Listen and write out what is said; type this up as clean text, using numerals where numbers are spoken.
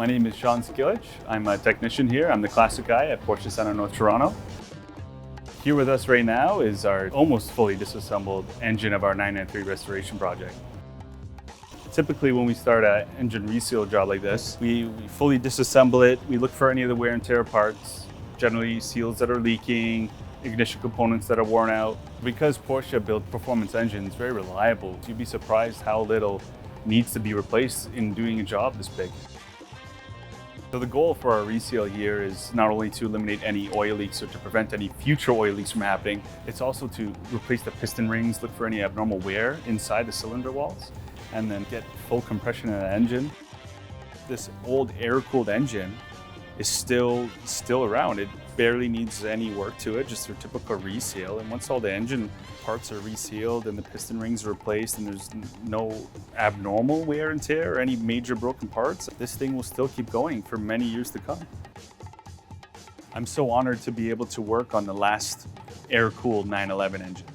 My name is Shawn Skilich. I'm a technician here. I'm the classic guy at Porsche Center, North Toronto. Here with us right now is our almost fully disassembled engine of our 993 restoration project. Typically when we start an engine reseal job like this, we fully disassemble it. We look for any of the wear and tear parts, generally seals that are leaking, ignition components that are worn out. Because Porsche built performance engines, very reliable, you'd be surprised how little needs to be replaced in doing a job this big. So the goal for our reseal here is not only to eliminate any oil leaks or to prevent any future oil leaks from happening, it's also to replace the piston rings, look for any abnormal wear inside the cylinder walls, and then get full compression in the engine. This old air-cooled engine is still around. It barely needs any work to it, just your typical reseal. And once all the engine parts are resealed and the piston rings are replaced and there's no abnormal wear and tear or any major broken parts, this thing will still keep going for many years to come. I'm so honored to be able to work on the last air-cooled 911 engine.